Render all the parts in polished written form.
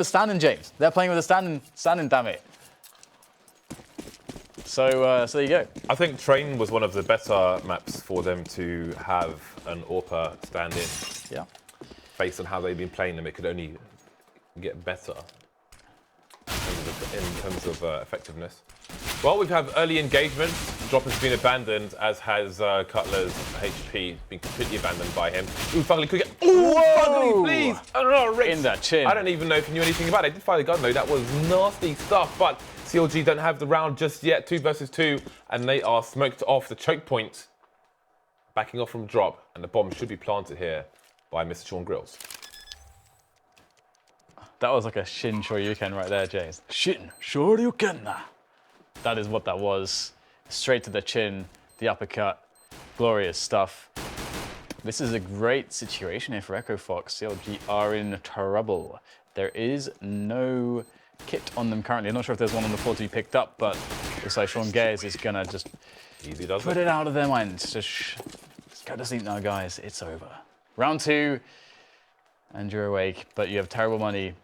The standing, James. They're playing with a standing, damn it. So there you go. I think Train was one of the better maps for them to have an AWPer stand in. Yeah. Based on how they've been playing them, it could only get better in terms of effectiveness. Well, we've had early engagement. Drop has been abandoned, as has Cutler's HP been completely abandoned by him. Ooh, Fugly could get. Ooh, Fugly, please! Oh no, Rix. In that chin. I don't even know if you knew anything about it. I did fire the gun though. That was nasty stuff. But CLG don't have the round just yet. 2 versus 2, and they are smoked off the choke point, backing off from Drop, and the bomb should be planted here by Mr. Sean Grills. That was like a Shin Shoryuken right there, James. Shin Shoryuken. That is what that was. Straight to the chin, the uppercut. Glorious stuff. This is a great situation here for Echo Fox. CLG are in trouble. There is no kit on them currently. I'm not sure if there's one on the floor to be picked up, but looks like Sean Gares is gonna just put it out of their minds. Just go to sleep now, guys. It's over. Round 2, and you're awake, but you have terrible money.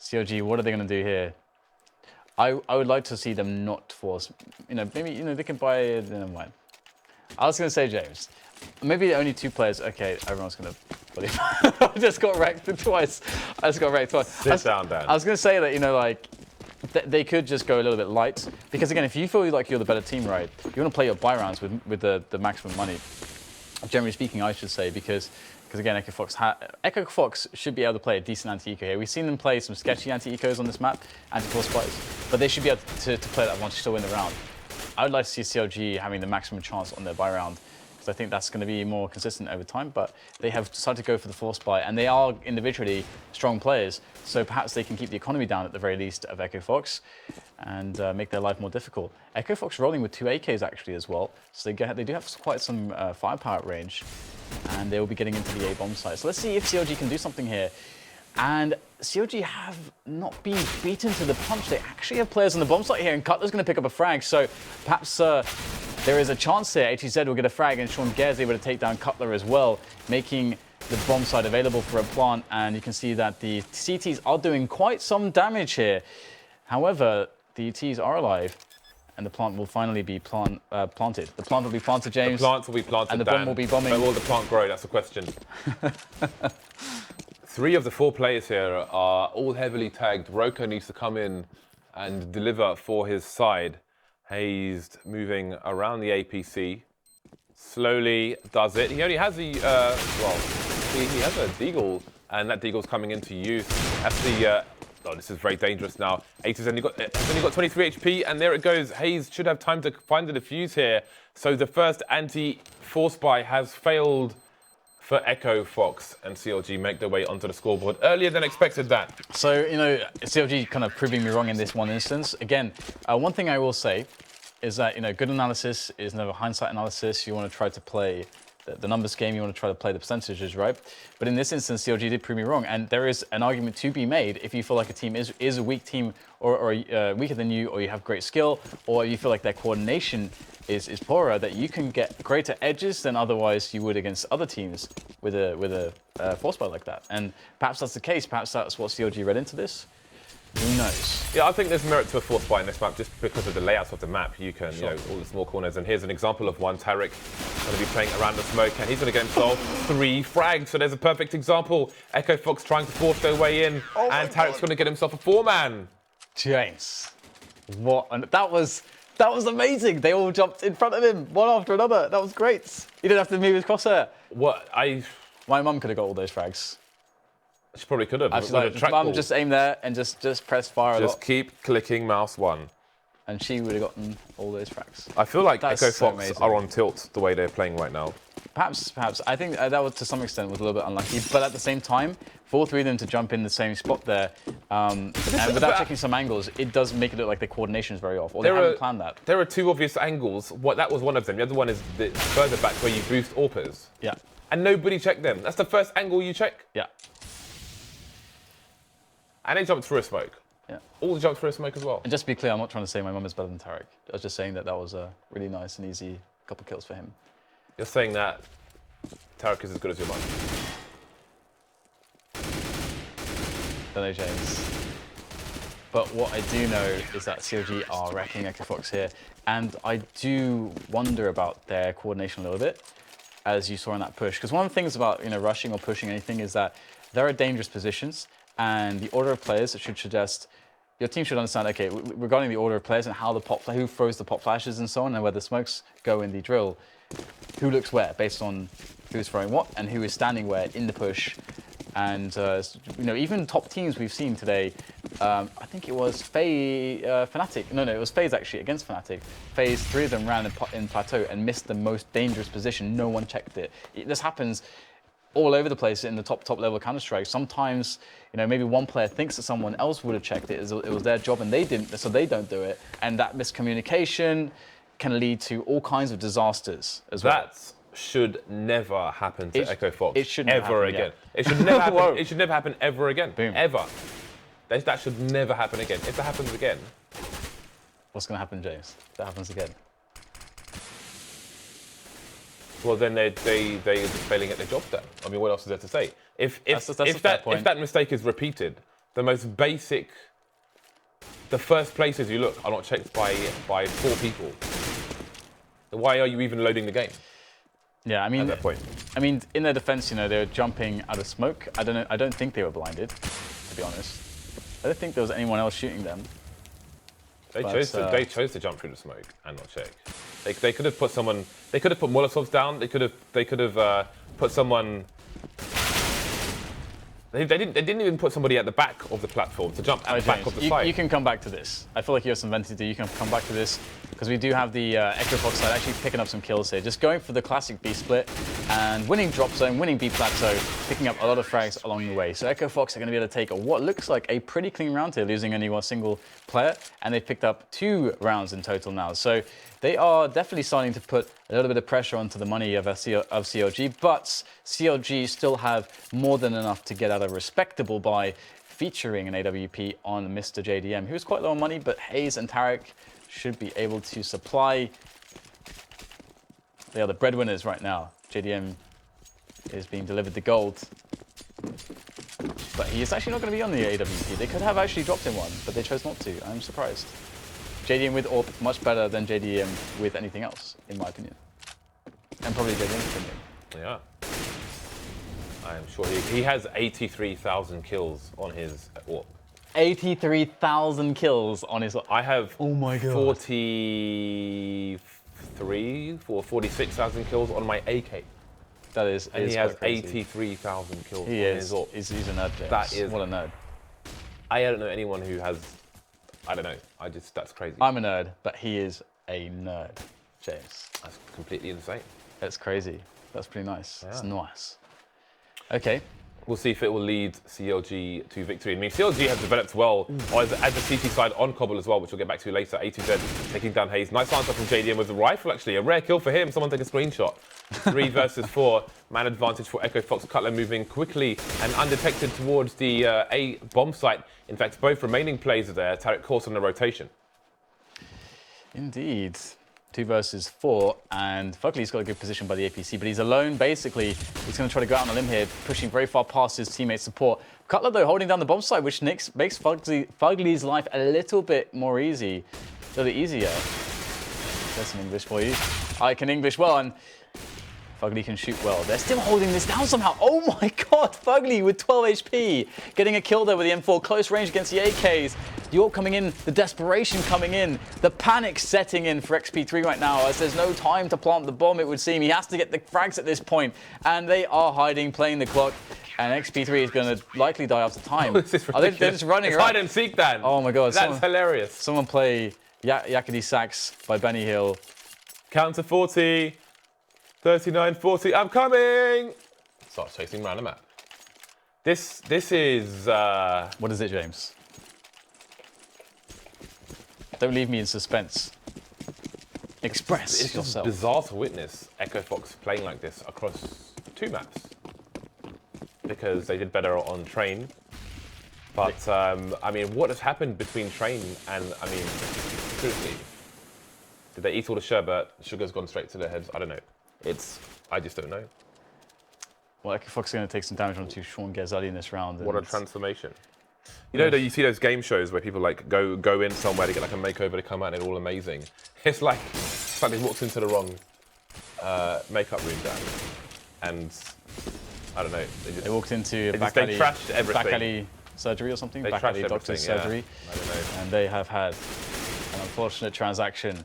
CLG, what are they going to do here? I would like to see them not force, maybe, they can buy, never mind. I was going to say, James, maybe only 2 players. Okay, everyone's going to, I just got wrecked twice. Sit down, Dan. I was going to say that, they could just go a little bit light. Because again, if you feel like you're the better team, right, you want to play your buy rounds with the maximum money. Generally speaking, I should say, because again, Echo Fox should be able to play a decent anti-eco here. We've seen them play some sketchy anti-ecos on this map, anti-force spies, but they should be able to play that once to still win the round. I would like to see CLG having the maximum chance on their buy round, because I think that's going to be more consistent over time, but they have decided to go for the force buy, and they are individually strong players, so perhaps they can keep the economy down at the very least of Echo Fox and make their life more difficult. Echo Fox rolling with 2 AKs actually as well, so they do have quite some firepower at range, and they will be getting into the A bomb site. So let's see if CLG can do something here. And CLG have not been beaten to the punch. They actually have players on the bomb site here, and Cutler's going to pick up a frag, so perhaps there is a chance here. HEZ will get a frag, and Sean Gares able to take down Cutler as well, making the bomb site available for a plant, and you can see that the CTs are doing quite some damage here. However, the ETs are alive, and the plant will finally be planted. The plant will be planted, James. The plant will be planted, and the Dan. bomb will be bombing. But will the plant grow? That's the question. 3 of the 4 players here are all heavily tagged. Roko needs to come in and deliver for his side. Hazed moving around the APC. Slowly does it. He only has the, he has a deagle, and that deagle's coming into use. That's the, oh, this is very dangerous now. 8 has only got 23 HP, and there it goes. Hayes should have time to find the defuse here. So the first anti-force buy has failed for Echo Fox, and CLG make their way onto the scoreboard earlier than expected. That. So, CLG kind of proving me wrong in this one instance. Again, one thing I will say is that, good analysis is never hindsight analysis. You want to try to play the numbers game, you want to try to play the percentages, right? But in this instance, CLG did prove me wrong, and there is an argument to be made if you feel like a team is a weak team or weaker than you, or you have great skill, or you feel like their coordination is poorer, that you can get greater edges than otherwise you would against other teams with a force buy like that. And perhaps that's the case, perhaps that's what CLG read into this. Who knows? Yeah, I think there's merit to a force buy in this map just because of the layout of the map. You can, all the small corners. And here's an example of one. Tarek going to be playing around the smoke, and he's going to get himself 3 frags. So there's a perfect example. Echo Fox trying to force their way in, and Tarek's going to get himself a 4-man. James, what? And that was amazing. They all jumped in front of him, one after another. That was great. He didn't have to move his crosshair. My mum could have got all those frags. She probably could have. Mum, just aim there and just press fire a lot. Just keep clicking mouse 1. And she would have gotten all those frags. I feel like Echo Fox are on tilt the way they're playing right now. Perhaps. I think that was, to some extent, was a little bit unlucky. But at the same time, for all 3 of them to jump in the same spot there, and without checking some angles, it does make it look like their coordination is very off. Or they haven't planned that. There are 2 obvious angles. That was one of them. The other one is the further back where you boost AWPers. Yeah. And nobody checked them. That's the first angle you check. Yeah. And they jumped through a smoke. Yeah. All jumped through a smoke as well. And just to be clear, I'm not trying to say my mum is better than Tarek. I was just saying that was a really nice and easy couple kills for him. You're saying that Tarek is as good as your mum. Don't know, James. But what I do know is that CLG are wrecking Echo Fox here, and I do wonder about their coordination a little bit, as you saw in that push. Because one of the things about rushing or pushing anything is that there are dangerous positions, and the order of players should suggest your team should understand. Okay, regarding the order of players and how who throws the pop flashes and so on, and where the smokes go in the drill, who looks where based on who's throwing what and who is standing where in the push. And even top teams we've seen today, I think it was Fnatic. No, it was FaZe actually against Fnatic. FaZe, 3 of them ran in plateau and missed the most dangerous position. No one checked it. This happens all over the place in the top level Counter-Strike. Sometimes, maybe one player thinks that someone else would have checked it. It was their job and they didn't, so they don't do it. And that miscommunication can lead to all kinds of disasters as well. That should never happen to Echo Fox. It shouldn't ever happen, again. yeah. It should never happen. It should never happen ever again. Boom. Ever. That should never happen again. If that happens again, what's going to happen, James? If that happens again. Well, then they're just failing at their job then. I mean, what else is there to say? If that mistake is repeated, the most basic, the first places you look are not checked by 4 people. Why are you even loading the game? Yeah, I mean, at that point. I mean, in their defense, they were jumping out of smoke. I don't think they were blinded, to be honest. I don't think there was anyone else shooting them. They chose to jump through the smoke and not check. They could have put someone. They could have put Molotovs down. They could have put someone. They didn't even put somebody at the back of the platform to jump at the back of the side. You can come back to this. I feel like you have some venting to do. You can come back to this because we do have the Echo Fox side actually picking up some kills here. Just going for the classic B split and winning drop zone, winning B plateau, picking up a lot of frags along the way. So Echo Fox are going to be able to take what looks like a pretty clean round here, losing only one single player, and they've picked up 2 rounds in total now. So they are definitely starting to put a little bit of pressure onto the money of CLG, but CLG still have more than enough to get out a respectable buy, featuring an AWP on Mr. JDM, who's quite low on money, but Hayes and Tarek should be able to supply. They are the breadwinners right now. JDM is being delivered the gold, but he is actually not going to be on the AWP. They could have actually dropped him one, but they chose not to. I'm surprised. JDM with AWP, much better than JDM with anything else, in my opinion. And probably JDM's opinion. Yeah. I am sure he has 83,000 kills on his AWP. 83,000 kills on his. I have oh my God. 46,000 kills on my AK. That is. And he has 83,000 kills on his AWP. He's a nerd, James. That is. What a nerd. I don't know anyone who has. I don't know. That's crazy. I'm a nerd, but he is a nerd, James. That's completely insane. That's crazy. That's pretty nice. Yeah. It's nice. Okay. We'll see if it will lead CLG to victory. I mean, CLG have developed well as the CT side on Cobble as well, which we'll get back to later. A2Z taking down Hayes. Nice answer from JDM with the rifle, actually. A rare kill for him. Someone take a screenshot. 3 versus 4. Man advantage for Echo Fox. Cutler moving quickly and undetected towards the A bomb site. In fact, both remaining players are there. Tarek Course on the rotation. Indeed. 2 versus 4, and Fugly's got a good position by the APC, but he's alone, basically. He's going to try to go out on a limb here, pushing very far past his teammate's support. Cutler, though, holding down the bomb site, which makes Fugly's life a little bit more easy. A little bit easier. There's some English for you. I can English well, and Fugly can shoot well. They're still holding this down somehow. Oh my God, Fugly with 12 HP. Getting a kill there with the M4, close range against the AKs. The AWP coming in, the desperation coming in, the panic setting in for XP3 right now, as there's no time to plant the bomb, it would seem. He has to get the frags at this point, and they are hiding, playing the clock, and XP3 is going to likely die after time. This is ridiculous. They're just running it's around. Hide and seek, Dan. Oh my God. That's hilarious. Someone play Yakety Sax by Benny Hill. Counter 40. 39-40, I'm coming! Starts chasing around the map. This is... What is it, James? Don't leave me in suspense. Express it's yourself. It's bizarre to witness Echo Fox playing like this across 2 maps. Because they did better on Train. But, I mean, what has happened between Train and, I mean, seriously, did they eat all the sherbet? Sugar's gone straight to their heads? I don't know. I just don't know. Well, Echo Fox is going to take some damage onto Sean Ghazali in this round. What a transformation. You know, you see those game shows where people like go in somewhere to get like a makeover, to come out and it's all amazing. It's like they walked into the wrong makeup room, Dan, and I don't know. They walked into they trashed everything. back alley surgery or something. They Back alley doctor's surgery. Yeah. I don't know. And they have had an unfortunate transaction.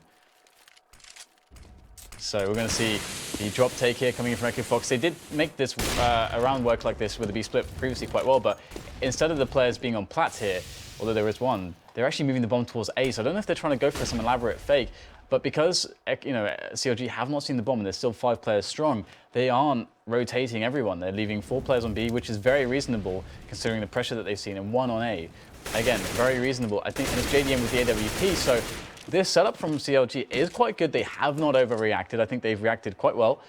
So we're going to see the drop take here coming in from Echo Fox. They did make this around work like this with the B split previously quite well, but instead of the players being on plat here, although there is one, they're actually moving the bomb towards A. So I don't know if they're trying to go for some elaborate fake, but because CLG have not seen the bomb and they're still 5 players strong, they aren't rotating everyone. They're leaving 4 players on B, which is very reasonable considering the pressure that they've seen, and 1 on A. Again, very reasonable. I think, and it's JDM with the AWP, so this setup from CLG is quite good. They have not overreacted. I think they've reacted quite well.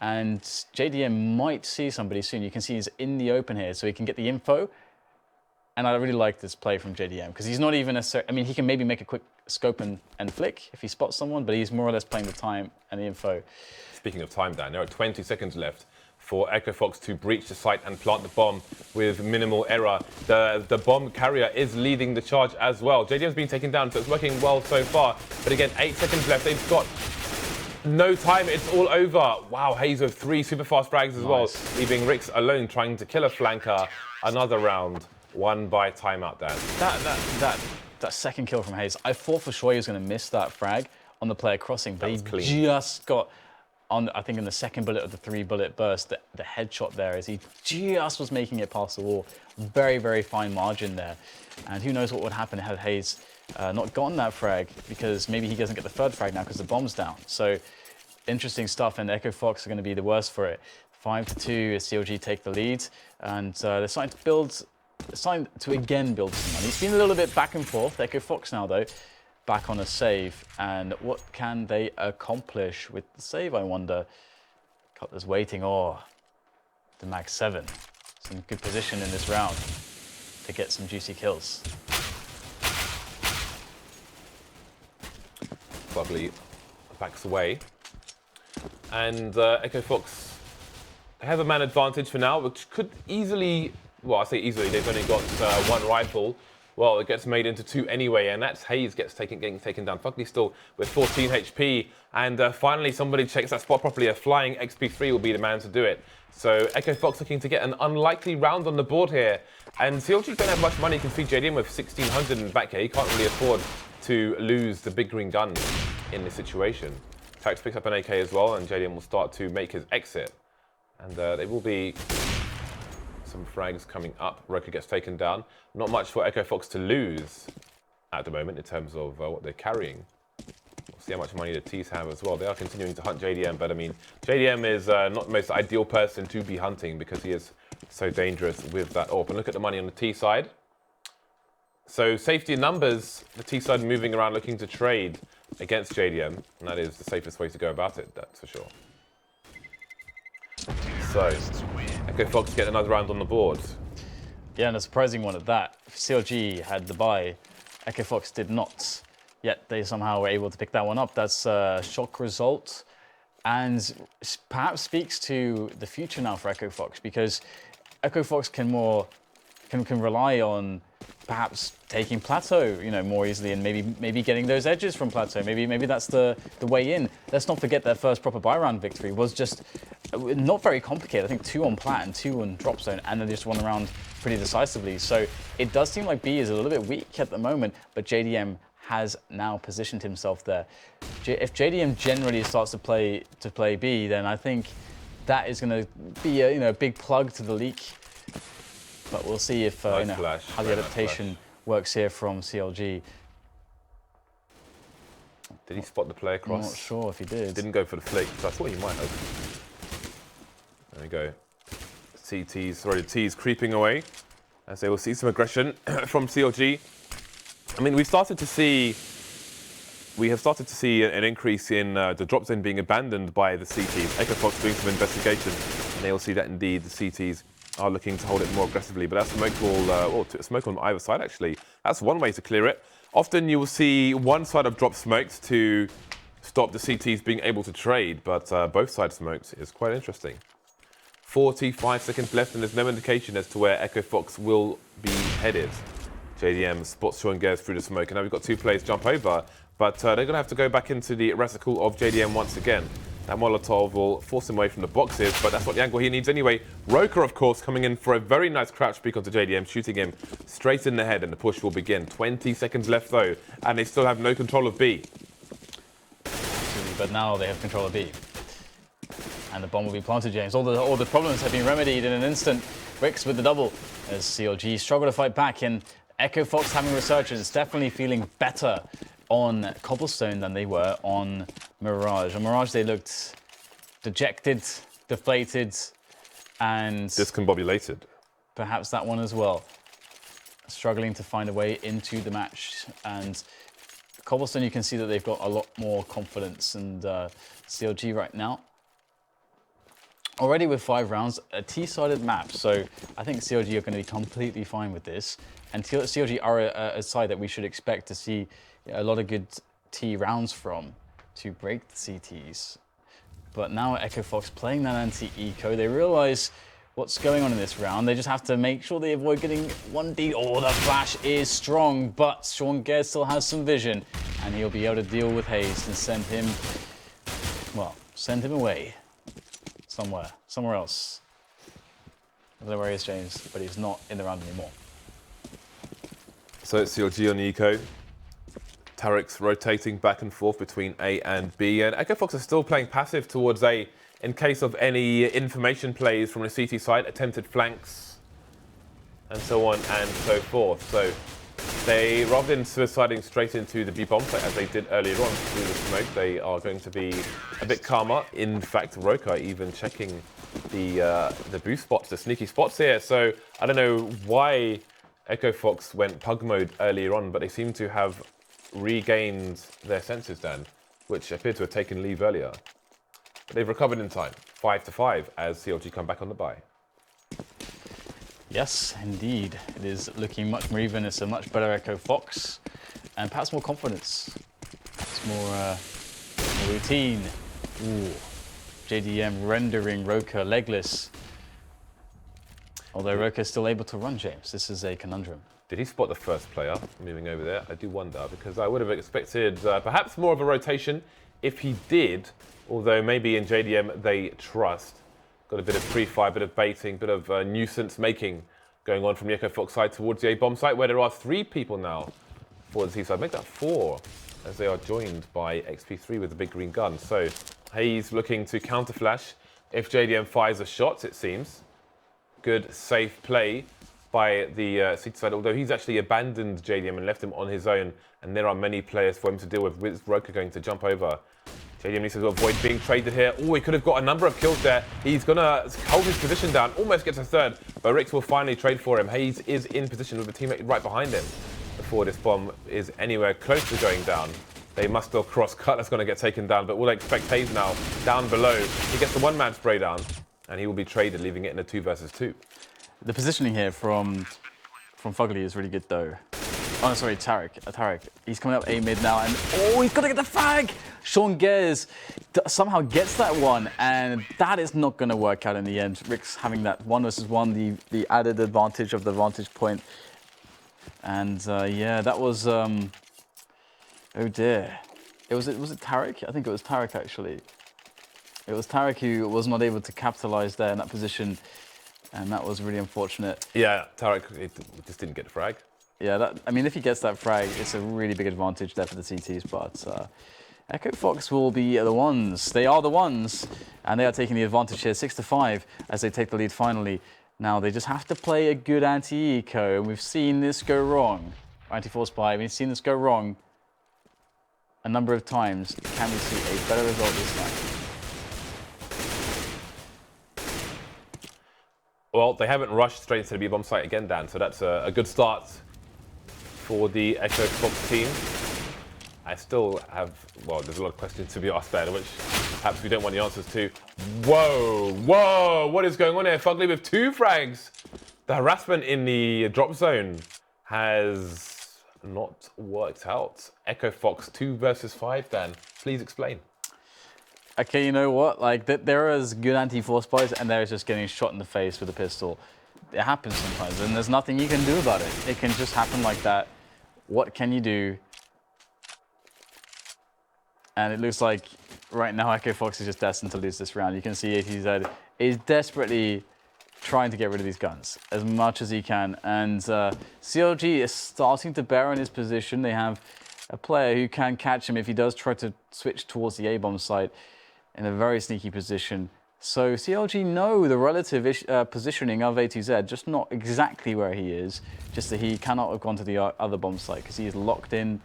And JDM might see somebody soon. You can see he's in the open here, so he can get the info. And I really like this play from JDM, because he's not even necessarily, I mean, he can maybe make a quick scope and flick if he spots someone, but he's more or less playing the time and the info. Speaking of time, Dan, there are 20 seconds left for Echo Fox to breach the site and plant the bomb with minimal error. The bomb carrier is leading the charge as well. JDM's been taken down, so it's working well so far. But again, 8 seconds left. They've got no time. It's all over. Wow, Hayes with 3 super fast frags as well, leaving Rix alone trying to kill a flanker. Another round won by timeout, Dan. That second kill from Hayes, I thought for sure he was going to miss that frag on the player crossing, but he just got on, I think in the second bullet of the 3-bullet burst, the headshot there, as he just was making it past the wall. Very, very fine margin there. And who knows what would happen had Hayes not gotten that frag, because maybe he doesn't get the 3rd frag now because the bomb's down. So interesting stuff, and Echo Fox are going to be the worst for it. 5-2 as CLG take the lead, and they're starting to again build some money. It's been a little bit back and forth. Echo Fox now, though, back on a save. And what can they accomplish with the save, I wonder? Cutler's waiting. Oh, the Mag 7. Some good position in this round to get some juicy kills. Bubbly backs away. And Echo Fox have a man advantage for now, which could easily, well, I say easily, they've only got 1 rifle. Well, it gets made into 2 anyway, and that's Hayes getting taken down. Fuckley still with 14 HP, and finally somebody checks that spot properly. A flying XP3 will be the man to do it. So Echo Fox looking to get an unlikely round on the board here, and CLG don't have much money. You can see JDM with 1,600 in the back here. He can't really afford to lose the big green gun in this situation. Tax picks up an AK as well, and JDM will start to make his exit. And there will be some frags coming up. Roker gets taken down. Not much for Echo Fox to lose at the moment in terms of what they're carrying. We'll see how much money the T's have as well. They are continuing to hunt JDM, but I mean, JDM is not the most ideal person to be hunting because he is so dangerous with that AWP. And look at the money on the T side. So safety in numbers, the T side moving around looking to trade against JDM, and that is the safest way to go about it, that's for sure. So, Echo Fox get another round on the board. Yeah, and a surprising one at that. CLG had the buy, Echo Fox did not. Yet they somehow were able to pick that one up. That's a shock result, and perhaps speaks to the future now for Echo Fox, because Echo Fox can rely on perhaps taking plateau, more easily, and maybe getting those edges from plateau. Maybe that's the way in. Let's not forget their first proper buy round victory was just not very complicated. I think 2 on plat and 2 on drop zone, and then just won around pretty decisively. So it does seem like B is a little bit weak at the moment, but JDM has now positioned himself there. If JDM generally starts to play B, then I think that is going to be a big plug to the leak. But we'll see if how the adaptation works here from CLG. Did he spot the play across? I'm not sure if he did. Didn't go for the flick, so I thought he might have. There we go. The T's creeping away, as they will see some aggression from CLG. I mean, we have started to see an increase in the drop zone being abandoned by the CTs. Echo Fox doing some investigation, and they will see that indeed the CTs are looking to hold it more aggressively. But that smoke will, smoke on either side actually. That's one way to clear it. Often you will see one side of drop smoked to stop the CTs being able to trade, but both sides smoked is quite interesting. 45 seconds left, and there's no indication as to where Echo Fox will be headed. JDM spots Sean Gers through the smoke, and now we've got 2 players jump over, but they're going to have to go back into the reticle of JDM once again. That Molotov will force him away from the boxes, but that's what the angle he needs anyway. Roker, of course, coming in for a very nice crouch peek onto JDM, shooting him straight in the head, and the push will begin. 20 seconds left, though, and they still have no control of B. But now they have control of B. And the bomb will be planted, James. All the problems have been remedied in an instant. Ricks with the double as CLG struggle to fight back, and Echo Fox having resurgence, definitely feeling better on Cobblestone than they were on Mirage. On Mirage, they looked dejected, deflated, and discombobulated. Perhaps that one as well. Struggling to find a way into the match. And Cobblestone, you can see that they've got a lot more confidence, and CLG right now, already with 5 rounds, a T-sided map. So I think CLG are going to be completely fine with this. And CLG are a side that we should expect to see a lot of good T rounds from to break the CTs. But now Echo Fox playing that anti-eco, they realize what's going on in this round. They just have to make sure they avoid getting 1D. Oh, the flash is strong, but Sean Gers still has some vision, and he'll be able to deal with Haste and send him away somewhere else. I don't know where he is, James, but he's not in the round anymore. So it's CLG on eco. Tarek's rotating back and forth between A and B, and Echo Fox is still playing passive towards A in case of any information plays from the CT side, attempted flanks, and so on and so forth. So they, rather than suiciding straight into the B bomb site as they did earlier on through the smoke, they are going to be a bit calmer. In fact, Roka even checking the boost spots, the sneaky spots here. So I don't know why Echo Fox went pug mode earlier on, but they seem to have regained their senses, Dan, which appeared to have taken leave earlier. But they've recovered in time, 5-5, as CLG come back on the bye. Yes, indeed. It is looking much more even. It's a much better Echo Fox, and perhaps more confidence. It's more routine. Ooh. JDM rendering Roka legless. Although Roka is still able to run, James. This is a conundrum. Did he spot the first player moving over there? I do wonder, because I would have expected perhaps more of a rotation if he did, although maybe in JDM they trust. Got a bit of pre-fire, bit of baiting, bit of nuisance making going on from the Echo Fox side towards the A-bomb site, where there are 3 people now for the C side. Make that 4, as they are joined by XP3 with the big green gun. So Hayes looking to counter flash if JDM fires a shot, it seems. Good, safe play by the CT side, although he's actually abandoned JDM and left him on his own, and there are many players for him to deal with Roka going to jump over. JDM needs to avoid being traded here. Oh, he could have got a number of kills there. He's going to hold his position down, almost gets a third, but Rix will finally trade for him. Hayes is in position with a teammate right behind him before this bomb is anywhere close to going down. They must still cross. Cutler's going to get taken down, but we'll expect Hayes now down below. He gets the one-man spray down, and he will be traded, leaving it in a 2 versus 2. The positioning here from Fugly is really good, though. Oh, no, sorry, Tarek. He's coming up A mid now, and oh, he's got to get the frag! Sean Gers somehow gets that one, and that is not going to work out in the end. Rick's having that 1 versus 1, the added advantage of the vantage point. And yeah, that was, oh dear. Was it Tarek? I think it was Tarek, actually. It was Tarek who was not able to capitalize there in that position, and that was really unfortunate. Yeah, Tarek just didn't get the frag. Yeah, I mean, if he gets that frag, it's a really big advantage there for the CTs, but Echo Fox will be the ones. They are the ones, and they are taking the advantage here, 6-5, as they take the lead finally. Now, they just have to play a good anti-eco, and we've seen this go wrong. Anti-force spy, we've seen this go wrong a number of times. Can we see a better result this time? Well, they haven't rushed straight into the B-bomb site again, Dan, so that's a good start for the Echo Fox team. I still have, well, there's a lot of questions to be asked there, which perhaps we don't want the answers to. Whoa, what is going on here? Fugly with 2 frags. The harassment in the drop zone has not worked out. Echo Fox 2 versus 5, Dan. Please explain. Okay, you know what? Like, there is good anti-force spies, and there is just getting shot in the face with a pistol. it happens sometimes, and there's nothing you can do about it. It can just happen like that. What can you do? And it looks like right now Echo Fox is just destined to lose this round. You can see ATZ is desperately trying to get rid of these guns as much as he can. And CLG is starting to bear on his position. They have a player who can catch him if he does try to switch towards the A-bomb site in a very sneaky position. So CLG know the relative positioning of A2Z, just not exactly where he is, just that he cannot have gone to the other bomb site because he is locked in.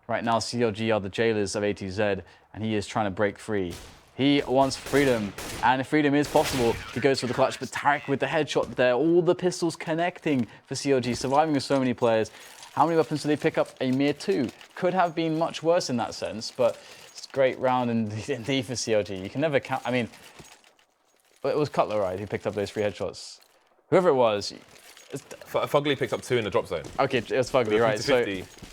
Right now, CLG are the jailers of A2Z, and he is trying to break free. He wants freedom, and freedom is possible. He goes for the clutch, but Tarek with the headshot there, all the pistols connecting for CLG, surviving with so many players. How many weapons do they pick up? A mere 2. Could have been much worse in that sense, but it's a great round indeed for CLG. You can never count, I mean, it was Cutler, right, who picked up those 3 headshots. Whoever it was. Fugly picked up 2 in the drop zone. Okay, it was Fugly, right.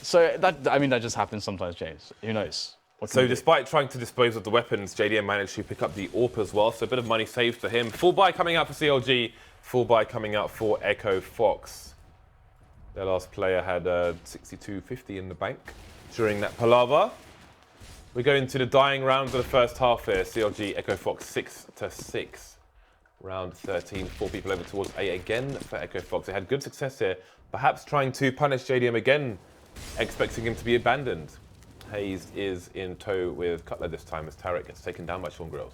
So that, I mean, that just happens sometimes, James. Who knows? So despite trying to dispose of the weapons, JDM managed to pick up the AWP as well, so a bit of money saved for him. Full buy coming out for CLG, full buy coming out for Echo Fox. Their last player had 62.50 in the bank during that palaver. We go into the dying rounds of the first half here. CLG, Echo Fox 6-6. Round 13, 4 people over towards A again for Echo Fox. They had good success here, perhaps trying to punish JDM again, expecting him to be abandoned. Hayes is in tow with Cutler this time as Tarek gets taken down by Sean Grills.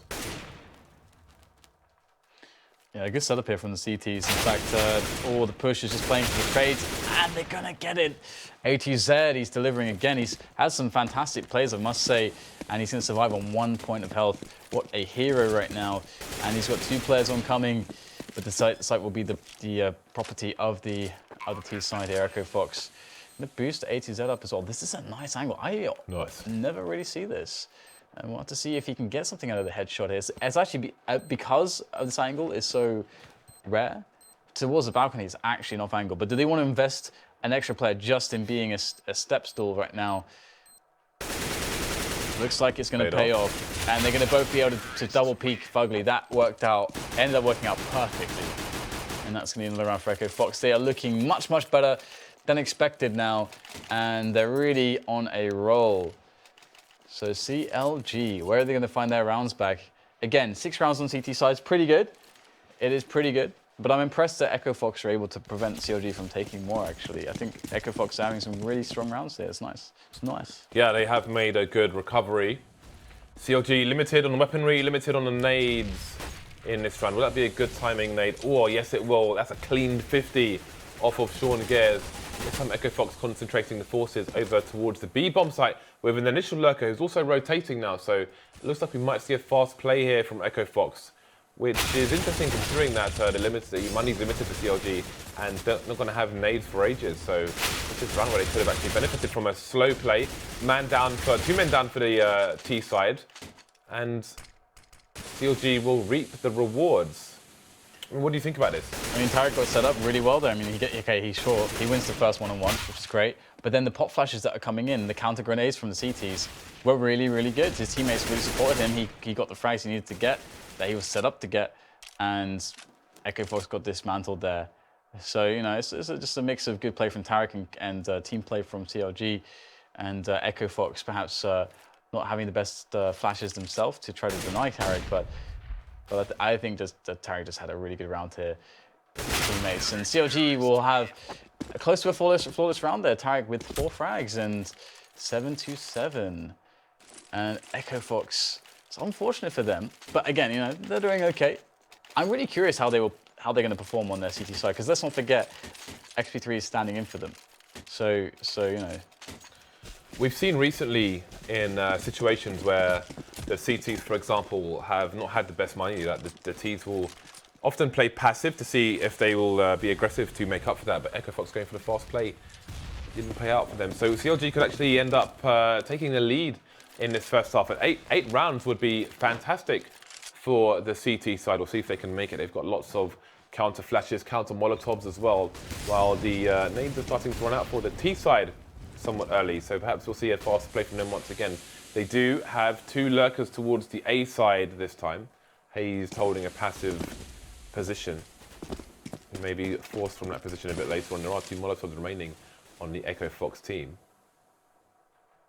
Yeah, a good setup here from the CTs. In fact, all the push is just playing for the trades, and they're going to get it. A2Z, he's delivering again. He's had some fantastic plays, I must say, and he's going to survive on 1 point of health. What a hero right now. And he's got 2 players oncoming, but the site will be the property of the other T side here, Echo Fox. The boost A2Z up as well. This is a nice angle. I never really see this. And we'll have to see if he can get something out of the headshot here. It's actually, because of this angle is so rare, towards the balcony it's actually an off angle. But do they want to invest an extra player just in being a step stool right now? Looks like it's going to pay off. And they're going to both be able to double peek Fugly. That ended up working out perfectly. And that's going to be another round for Echo Fox. They are looking much, much better than expected now, and they're really on a roll. So CLG, where are they going to find their rounds back? Again, 6 rounds on CT sides, pretty good. It is pretty good, but I'm impressed that Echo Fox are able to prevent CLG from taking more, actually. I think Echo Fox are having some really strong rounds there. It's nice. It's nice. Yeah, they have made a good recovery. CLG limited on the weaponry, limited on the nades in this round. Will that be a good timing nade? Oh, yes, it will. That's a clean 50 off of Sean Gares. This time Echo Fox concentrating the forces over towards the B bomb site with an initial lurker who's also rotating now. So it looks like we might see a fast play here from Echo Fox, which is interesting considering that the money's limited for CLG and they're not going to have nades for ages. So this is a round where they could have actually benefited from a slow play. 2 men down for the T side, and CLG will reap the rewards. What do you think about this? I mean, Tarek got set up really well there. I mean, he's short. He wins the first one-on-one, which is great. But then the pop flashes that are coming in, the counter grenades from the CTs, were really, really good. His teammates really supported him. He got the frags he needed to get, that he was set up to get, and Echo Fox got dismantled there. So, you know, it's just a mix of good play from Tarek and team play from CLG, and Echo Fox perhaps not having the best flashes themselves to try to deny Tarek, but I think that Tarek just had a really good round here with teammates. And CLG will have close to a flawless round there. Tarek with 4 frags and 7-7. And Echo Fox, it's unfortunate for them. But again, you know, they're doing okay. I'm really curious how they're going to perform on their CT side, because let's not forget, XP3 is standing in for them. So you know. We've seen recently in situations where the CTs, for example, have not had the best money, that the Ts will often play passive to see if they will be aggressive to make up for that. But Echo Fox going for the fast play didn't pay out for them. So CLG could actually end up taking the lead in this first half. At 8 rounds would be fantastic for the CT side. We'll see if they can make it. They've got lots of counter flashes, counter molotovs as well, while the nades are starting to run out for the T side somewhat early. So perhaps we'll see a fast play from them once again. They do have 2 lurkers towards the A side this time. Hayes holding a passive position. maybe forced from that position a bit later on. There are 2 Molotovs remaining on the Echo Fox team.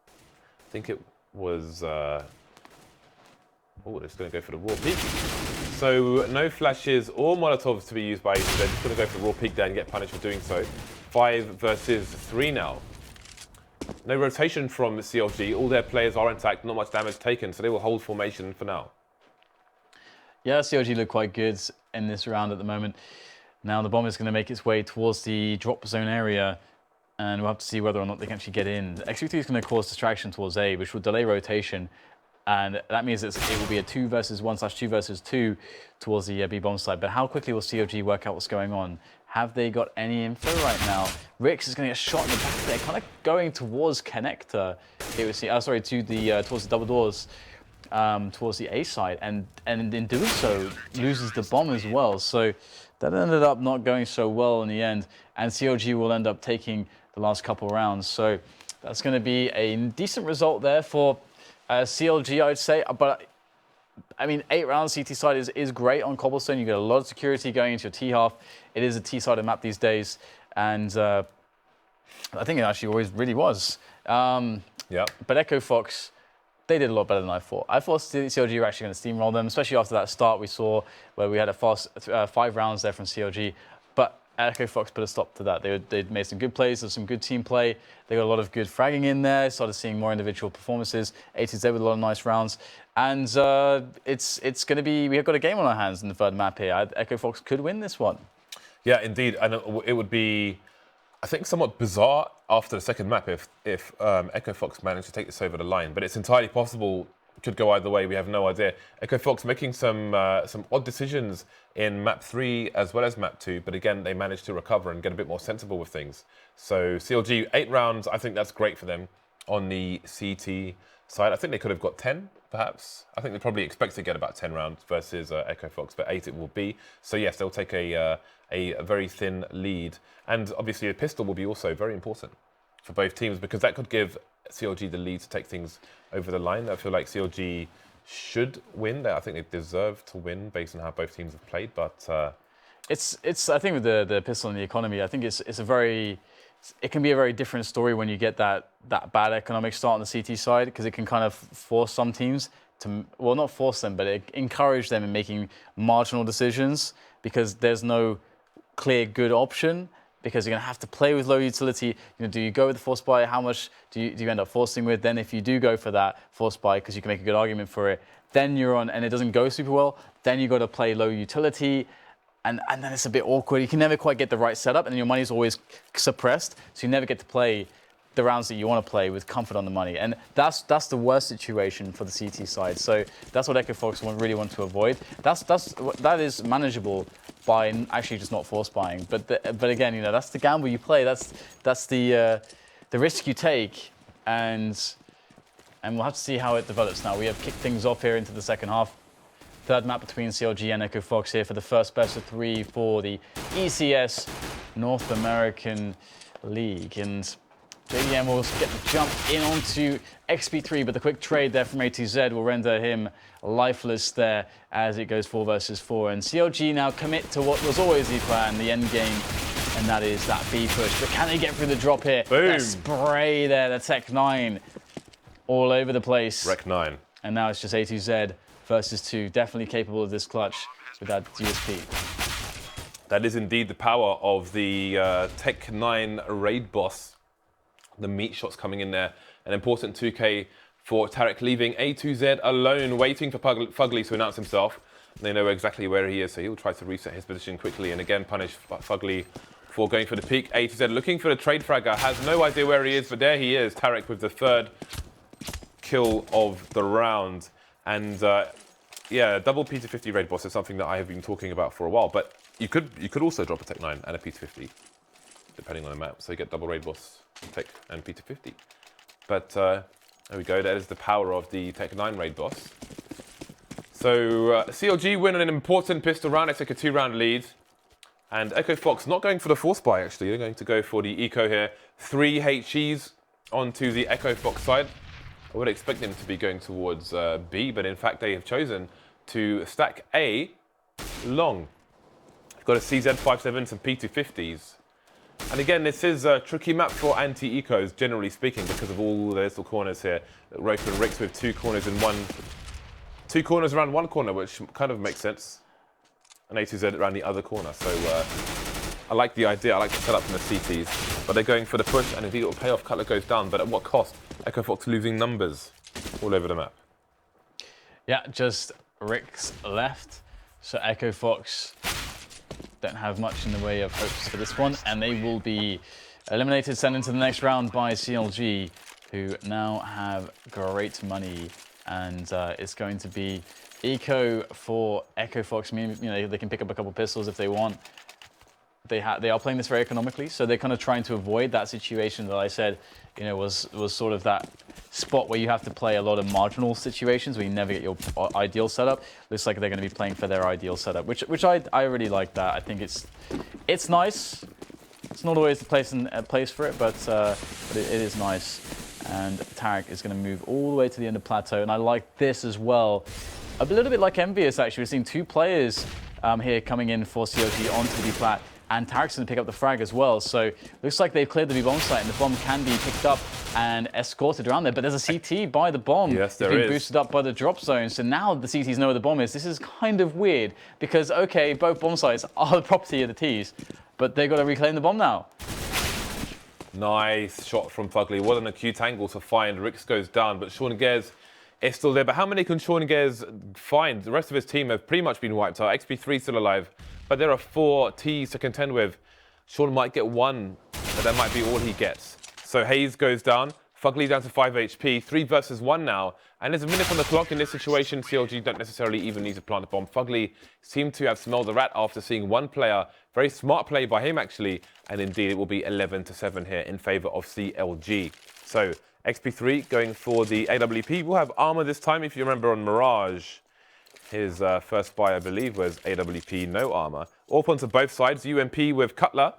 I think it was... oh, it's going to go for the raw peak. So no flashes or Molotovs to be used by AZ. They're just going to go for the raw peak there and get punished for doing so. 5 versus 3 now. No rotation from CLG. All their players are intact, not much damage taken, so they will hold formation for now. Yeah, CLG look quite good in this round at the moment. Now the bomb is going to make its way towards the drop zone area, and we'll have to see whether or not they can actually get in. XB3 is going to cause distraction towards A, which will delay rotation, and that means it will be a 2 versus 1/2 versus 2 towards the B bomb side. But how quickly will CLG work out what's going on? Have they got any info right now? Rix is going to get shot in the back there, kind of going towards connector. It was sorry, to the towards the double doors, towards the A side, and in doing so loses the bomb as well. So that ended up not going so well in the end, and CLG will end up taking the last couple rounds. So that's going to be a decent result there for CLG, I'd say. But I mean, 8 rounds CT side is great on Cobblestone. You get a lot of security going into your T half. It is a T-sided map these days, and I think it actually always really was. Yeah. But Echo Fox, they did a lot better than I thought. I thought CLG were actually going to steamroll them, especially after that start we saw where we had a fast 5 rounds there from CLG. But Echo Fox put a stop to that. They'd made some good plays, there's some good team play. They got a lot of good fragging in there, started seeing more individual performances. ATZ with a lot of nice rounds. And it's going to be, we've got a game on our hands in the 3rd map here. Echo Fox could win this one. Yeah, indeed. And it would be, I think, somewhat bizarre after the 2nd map if Echo Fox managed to take this over the line. But it's entirely possible. Could go either way. We have no idea. Echo Fox making some odd decisions in map 3 as well as map 2. But again, they managed to recover and get a bit more sensible with things. So CLG, 8 rounds. I think that's great for them on the CT side. I think they could have got 10, perhaps. I think they probably expect to get about 10 rounds versus Echo Fox, but 8 it will be. So yes, they'll take a very thin lead. And obviously a pistol will be also very important for both teams because that could give CLG the lead to take things over the line. I feel like CLG should win. I think they deserve to win based on how both teams have played, but... It's I think with the pistol and the economy, I think it can be a very different story when you get that bad economic start on the CT side, because it can kind of force some teams to, well, not force them, but it encourage them in making marginal decisions because there's no clear good option, because you're going to have to play with low utility. Do you go with the force buy? How much do you end up forcing with? Then if you do go for that force buy, because you can make a good argument for it, then you're on, and it doesn't go super well, then you got to play low utility. And then it's a bit awkward. You can never quite get the right setup, and your money's always suppressed, so you never get to play the rounds that you want to play with comfort on the money. And that's the worst situation for the CT side. So that's what Echo Fox really want to avoid. That is manageable by actually just not force buying. But again, that's the gamble you play. That's the risk you take, and we'll have to see how it develops. Now we have kicked things off here into the 2nd half. 3rd map between CLG and Echo Fox here for the first best of 3 for the ECS North American League. And JDM will get the jump in onto XP3, but the quick trade there from A2Z will render him lifeless there as it goes 4 versus 4. And CLG now commit to what was always the plan, the end game, and that is that B push. But can they get through the drop here? Boom. That spray there, the Tech 9 all over the place. Rec 9. And now it's just A2Z versus 2, definitely capable of this clutch with that USP. That is indeed the power of the Tech 9 raid boss. The meat shots coming in there. An important 2K for Tarek, leaving A2Z alone, waiting for Fugly to announce himself. They know exactly where he is, so he'll try to reset his position quickly and again punish Fugly for going for the peak. A2Z looking for the trade fragger, has no idea where he is, but there he is. Tarek with the 3rd kill of the round. And yeah, double P250 raid boss is something that I have been talking about for a while. But you could also drop a Tech 9 and a P250, depending on the map. So you get double raid boss, Tech, and P250. But there we go. That is the power of the Tech 9 raid boss. So CLG win an important pistol round. They take a 2-round lead. And Echo Fox not going for the force buy, actually. They're going to go for the eco here. 3 HEs onto the Echo Fox side. I would expect them to be going towards B, but in fact they have chosen to stack A long. Got a CZ57, some P250s. And again, this is a tricky map for anti-ecos, generally speaking, because of all the little corners here. Roper and Ricks with 2 corners in one, 2 corners around one corner, which kind of makes sense. And A2Z around the other corner. So I like the idea. I like the setup from the CTs. But they're going for the push, and indeed it will pay off. Cutler goes down, but at what cost? Echo Fox losing numbers all over the map. Yeah, just Ricks left. So Echo Fox don't have much in the way of hopes for this one, and they will be eliminated, sent into the next round by CLG, who now have great money, and it's going to be eco for Echo Fox. I mean, you know, they can pick up a couple pistols if they want. They are playing this very economically, so they're kind of trying to avoid that situation that I said, you know, was sort of that spot where you have to play a lot of marginal situations where you never get your ideal setup. Looks like they're going to be playing for their ideal setup, which I really like that. I think it's nice. It's not always the place for it, but it is nice. And Tarek is going to move all the way to the end of plateau, and I like this as well. A little bit like Envious, actually. We're seeing 2 players here coming in for CLG onto the B plat. And Tarek's going to pick up the frag as well. So looks like they've cleared the B-bomb site, and the bomb can be picked up and escorted around there. But there's a CT by the bomb. Yes, there is. It's being boosted up by the drop zone. So now the CTs know where the bomb is. This is kind of weird because, okay, both bomb sites are the property of the Ts, but they've got to reclaim the bomb now. Nice shot from Fugly. What an acute angle to find. Ricks goes down, but Sean Gers is still there. But how many can Sean Gers find? The rest of his team have pretty much been wiped out. XP3 still alive. But there are 4 Ts to contend with. Sean might get 1, but that might be all he gets. So Hayes goes down. Fugly down to 5 HP. 3 versus 1 now. And there's a minute on the clock in this situation. CLG don't necessarily even need to plant the bomb. Fugly seemed to have smelled the rat after seeing 1 player. Very smart play by him, actually. And indeed, it will be 11-7 here in favor of CLG. So XP3 going for the AWP. We'll have armor this time, if you remember, on Mirage. His first buy, I believe, was AWP, no armor. AWP onto both sides, UMP with Cutler.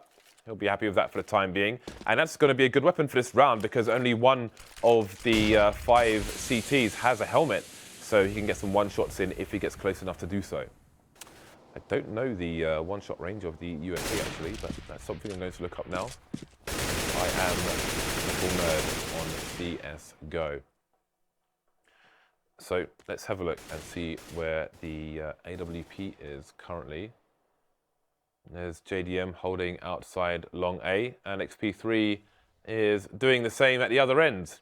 He'll be happy with that for the time being. And that's going to be a good weapon for this round because only one of the 5 CTs has a helmet. So he can get some one-shots in if he gets close enough to do so. I don't know the one-shot range of the UMP, actually, but that's something I'm going to look up now. I am a full nerd on CSGO. So let's have a look and see where the AWP is currently. There's JDM holding outside long A, and XP3 is doing the same at the other end.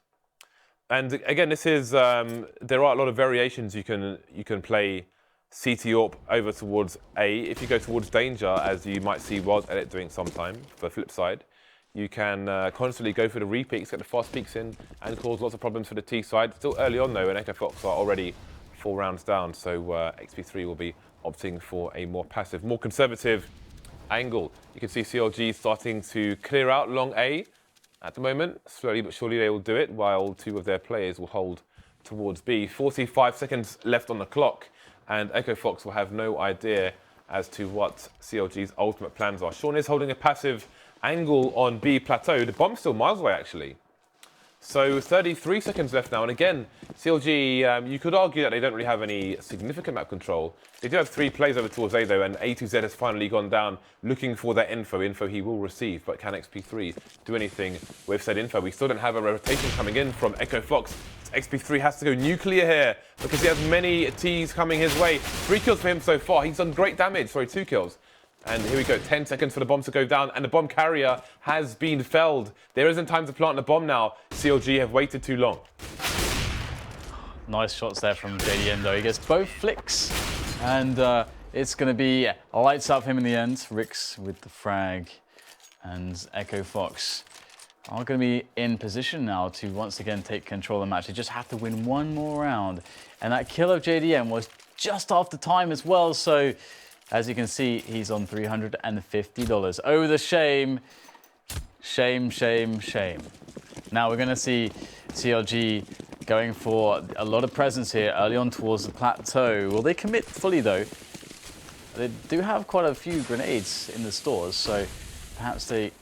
And again, this is there are a lot of variations you can play CT AWP over towards A. If you go towards danger, as you might see Wild Edit doing sometime, for the flip side, you can constantly go for the re-peaks, get the fast peaks in, and cause lots of problems for the T side. Still early on, though, and Echo Fox are already 4 rounds down, so XP3 will be opting for a more passive, more conservative angle. You can see CLG starting to clear out long A at the moment. Slowly but surely they will do it, while 2 of their players will hold towards B. 45 seconds left on the clock, and Echo Fox will have no idea as to what CLG's ultimate plans are. Sean is holding a passive angle on B plateau. The bomb's still miles away, actually. So 33 seconds left now. And again, CLG, you could argue that they don't really have any significant map control. They do have 3 plays over towards A, though, and A2Z has finally gone down looking for that info. Info he will receive, but can XP3 do anything with said info? We still don't have a rotation coming in from Echo Fox. XP3 has to go nuclear here because he has many Ts coming his way. 3 kills for him so far. He's done great damage. Sorry, 2 kills. And here we go, 10 seconds for the bomb to go down, and the bomb carrier has been felled. There isn't time to plant the bomb now. CLG have waited too long. Nice shots there from JDM, though. He gets both flicks, and it's going to be lights up him in the end. Ricks with the frag, and Echo Fox are going to be in position now to once again take control of the match. They just have to win 1 more round, and that kill of JDM was just after time as well, so as you can see, he's on $350. Oh, the shame. Shame, shame, shame. Now we're going to see CLG going for a lot of presence here early on towards the plateau. Will they commit fully, though? They do have quite a few grenades in the stores, so perhaps they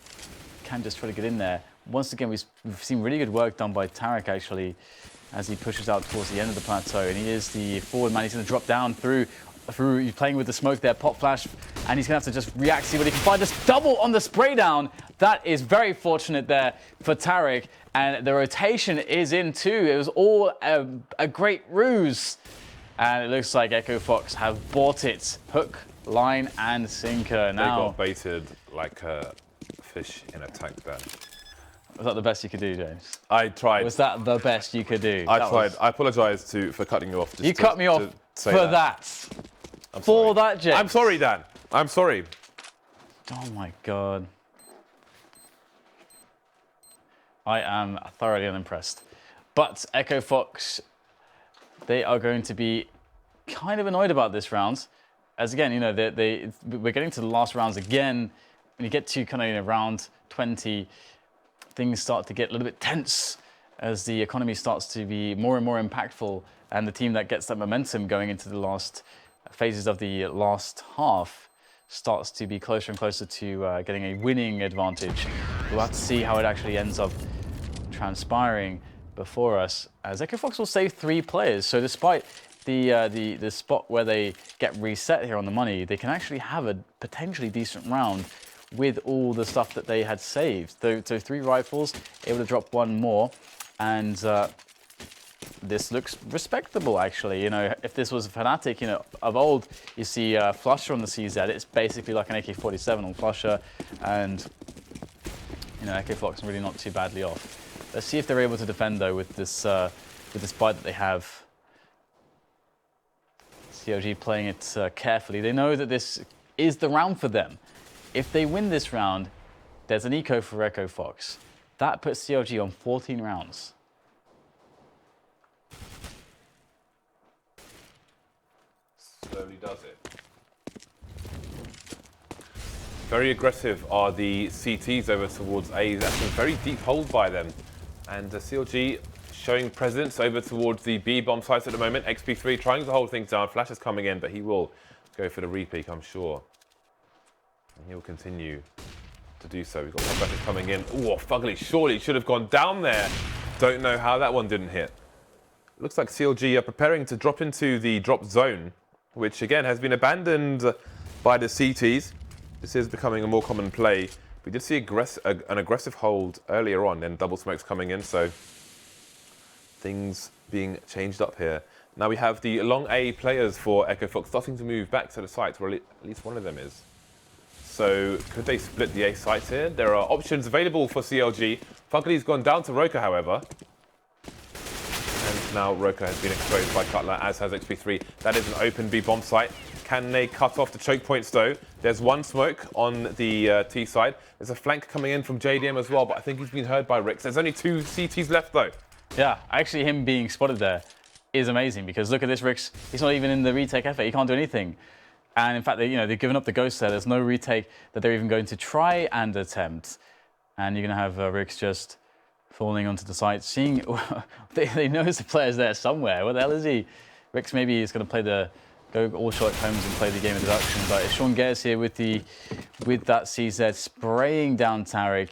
can just try to get in there. Once again, we've seen really good work done by Tarek, actually, as he pushes out towards the end of the plateau. And he is the forward man. He's going to drop down through through, he's playing with the smoke there, pop flash, and he's gonna have to just react, see what he can find. Just double on the spray down. That is very fortunate there for Tarek, and the rotation is in too. It was all a great ruse. And it looks like Echo Fox have bought it. Hook, line, and sinker. Now, they got baited like a fish in a tank then. Was that the best you could do, James? I tried. Was that the best you could do? I tried. I apologise for cutting you off. You cut me off for that. For that, James. I'm sorry, Dan. I'm sorry. Oh my God. I am thoroughly unimpressed. But Echo Fox, they are going to be kind of annoyed about this round. As again, you know, we're getting to the last rounds again. When you get to kind of, you know, round 20, things start to get a little bit tense as the economy starts to be more and more impactful, and the team that gets that momentum going into the last phases of the last half starts to be closer and closer to getting a winning advantage. We'll have to see how it actually ends up transpiring before us, as Echo Fox will save 3 players. So despite the spot where they get reset here on the money, they can actually have a potentially decent round with all the stuff that they had saved. So 3 rifles, able to drop 1 more, and this looks respectable actually. You know, if this was a Fnatic, you know, of old, you see Flusher on the CZ, it's basically like an AK-47 on Flusher, and you know, Echo Fox really not too badly off. Let's see if they're able to defend though with this buy that they have. CLG playing it carefully. They know that this is the round for them. If they win this round, there's an eco for Echo Fox. That puts CLG on 14 rounds. Slowly does it. Very aggressive are the CTs over towards A. That's a very deep hold by them. And CLG showing presence over towards the B bomb sites at the moment. XP3 trying to hold things down. Flash is coming in, but he will go for the repeat, I'm sure. And he'll continue to do so. We've got some flashes coming in. Oh, Fugly surely should have gone down there. Don't know how that one didn't hit. Looks like CLG are preparing to drop into the drop zone, which again has been abandoned by the CTs. This is becoming a more common play. We did see an aggressive hold earlier on, then double smokes coming in, so things being changed up here. Now we have the long A players for Echo Fox starting to move back to the site, where at least one of them is. So could they split the A sites here? There are options available for CLG. Fugly's gone down to Roka, however. And now Roka has been exposed by Cutler, as has XP3. That is an open B bomb site. Can they cut off the choke points though? There's 1 smoke on the T side. There's a flank coming in from JDM as well, but I think he's been heard by Rix. There's only 2 CTs left though. Yeah, actually him being spotted there is amazing, because look at this Rix. He's not even in the retake effort. He can't do anything. And in fact, they've given up the ghost there. There's no retake that they're even going to try and attempt. And you're going to have Rix just falling onto the site, seeing they know the player's there somewhere. Where the hell is he? Rix maybe is going to play go all short homes and play the game of deduction. But it's Sean Gares here with that CZ spraying down Tarek.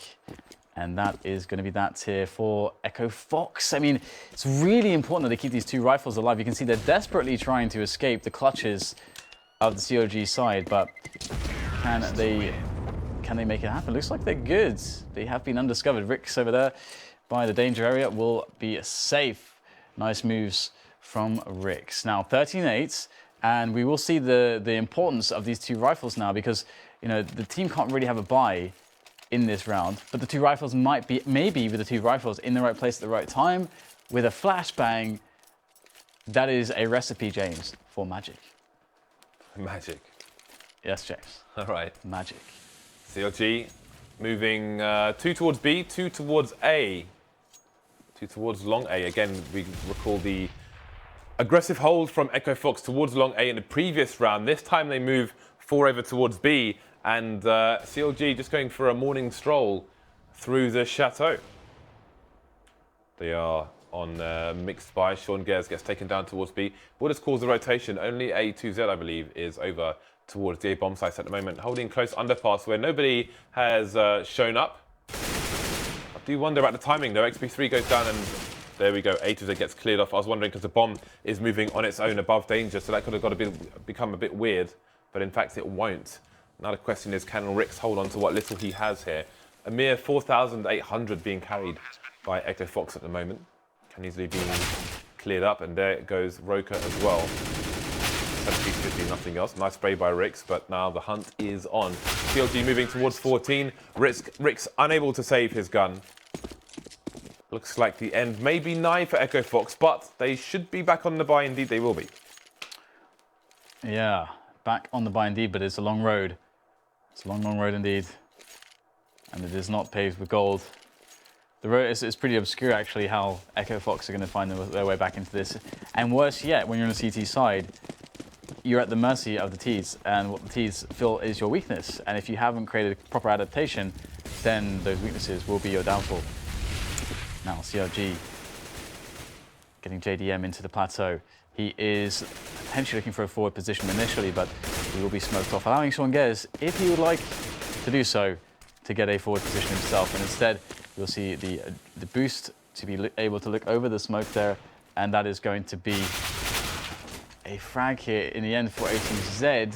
And that is going to be that here for Echo Fox. I mean, it's really important that they keep these 2 rifles alive. You can see they're desperately trying to escape the clutches of the CLG side, but can they make it happen? Looks like they're good. They have been undiscovered. Rix over there by the danger area will be safe. Nice moves from Rix. Now 13-8, and we will see the importance of these 2 rifles now, because the team can't really have a buy in this round, but the 2 rifles might be, maybe with the 2 rifles in the right place at the right time, with a flashbang, that is a recipe, James, for magic. Magic. Yes, James. All right. Magic. CLG moving 2 towards B, 2 towards A. 2 towards long A. Again, we recall the aggressive hold from Echo Fox towards long A in the previous round. This time they move 4 over towards B, and CLG just going for a morning stroll through the chateau. They are on mixed buy. Sean Gares gets taken down towards B. What has caused the rotation? Only A2Z, I believe, is over towards the A bomb sites at the moment, holding close underpass where nobody has shown up. I do wonder about the timing though. XP3 goes down and There we go. A2Z gets cleared off. I was wondering because the bomb is moving on its own above danger, so that could have got become a bit weird, but in fact it won't. Now the question is, can Rix hold on to what little he has here? A mere 4,800 being carried by Echo Fox at the moment. Can easily be cleared up, and there goes Roka as well. 750, nothing else. Nice spray by Rix, but now the hunt is on. CLG moving towards 14. Rix unable to save his gun. Looks like the end may be nigh for Echo Fox, but they should be back on the buy. Indeed, they will be. Yeah, back on the buy indeed, but it's a long road. It's a long, long road indeed. And it is not paved with gold. The road is pretty obscure, actually, how Echo Fox are going to find their way back into this. And worse yet, when you're on the CT side, you're at the mercy of the Ts, and what the Ts feel is your weakness. And if you haven't created a proper adaptation, then those weaknesses will be your downfall. Now, CLG getting JDM into the plateau. He is potentially looking for a forward position initially, but he will be smoked off, allowing Swangez, if he would like to do so, to get a forward position himself. And instead, you'll see the boost to be able to look over the smoke there, and that is going to be a frag here in the end for A2Z.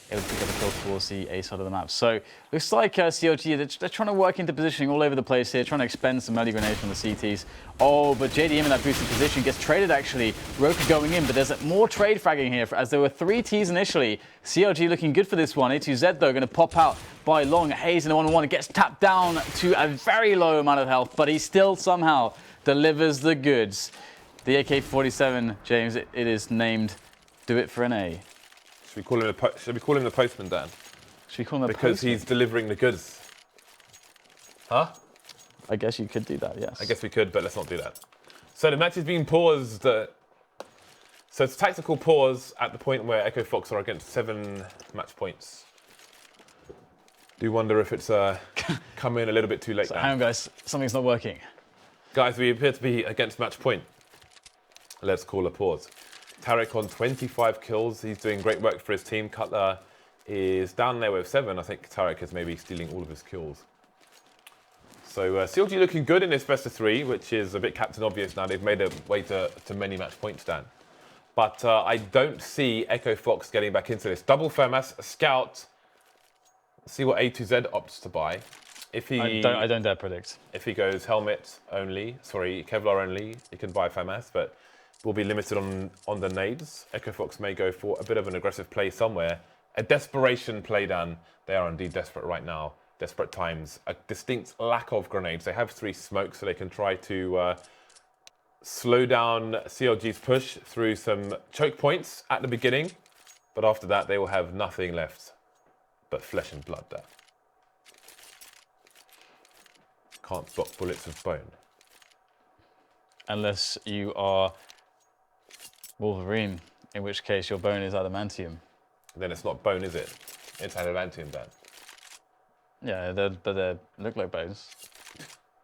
Able to pick up a kill towards the A side of the map. So looks like CLG, they're trying to work into positioning all over the place here, trying to expend some early grenades from the CTs. Oh, but JDM in that boosted position gets traded actually. Roka going in, but there's more trade fragging here as there were 3 Ts initially. CLG looking good for this one. A2Z though going to pop out by long. Hayes in the 1-on-1. It gets tapped down to a very low amount of health, but he still somehow delivers the goods. The AK-47, James, it is named Do It for an A. Should we call him the postman, Dan? Should we call him the Because postman? he's delivering the goods. Huh? I guess you could do that, yes. I guess we could, but let's not do that. So the match is being paused. So it's a tactical pause at the point where Echo Fox are against 7 match points. Do wonder if it's come in a little bit too late So now. hang on, guys. Something's not working. Guys, we appear to be against match point. Let's call a pause. Tarek on 25 kills. He's doing great work for his team. Cutler is down there with 7. I think Tarek is maybe stealing all of his kills. So CLG looking good in this best of 3, which is a bit Captain Obvious now. They've made a way to many match points, Dan. But I don't see Echo Fox getting back into this. Double FAMAS, Scout. See what A2Z opts to buy. If he, I don't dare predict. If he goes helmet only, sorry, Kevlar only, he can buy FAMAS, but will be limited on the nades. Echo Fox may go for a bit of an aggressive play somewhere. A desperation play, Dan. They are indeed desperate right now. Desperate times. A distinct lack of grenades. They have 3 smokes, so they can try to slow down CLG's push through some choke points at the beginning. But after that, they will have nothing left but flesh and blood there. Can't block bullets with bone. Unless you are Wolverine, in which case your bone is adamantium. Then it's not bone, is it? It's adamantium, Dan. Yeah, but they look like bones.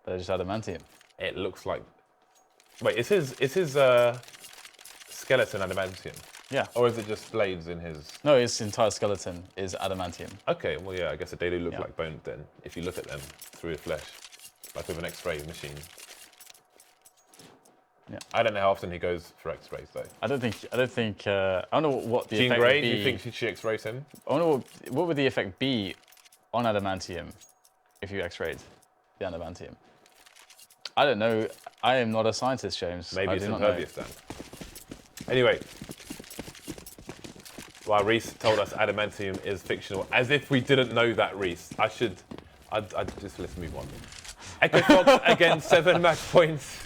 They're just adamantium. It looks like... Wait, is his skeleton adamantium? Yeah. Or is it just blades in his... No, his entire skeleton is adamantium. Okay, well, yeah, I guess they do look like bone then, if you look at them through the flesh, like with an X-ray machine. Yeah. I don't know how often he goes for X-rays though. I don't know what the Jean effect Grey, would be. do you think she X-rays him? I wonder what would the effect be on adamantium if you X-rayed the adamantium. I don't know. I am not a scientist, James. Maybe it's impervious then. Anyway, while Reese told us adamantium is fictional, as if we didn't know that, Reese. I'd just let's move on. Echo Fox against 7 match points.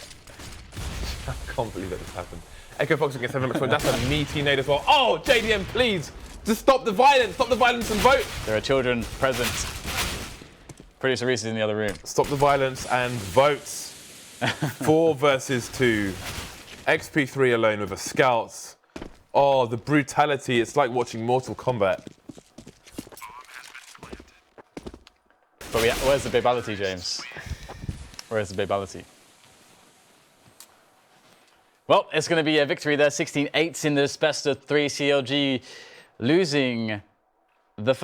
I can't believe that this happened. Echo Fox against 7 match points. That's a meaty nade as well. Oh, JDM, please, just stop the violence. Stop the violence and vote. There are children present. Producer Reese is in the other room. Stop the violence and vote. 4 versus 2. XP3 alone with a scout. Oh, the brutality. It's like watching Mortal Kombat. But where's the babality, James? Where's the babality? Well, it's going to be a victory there. 16-8 in this best of 3. CLG losing the first.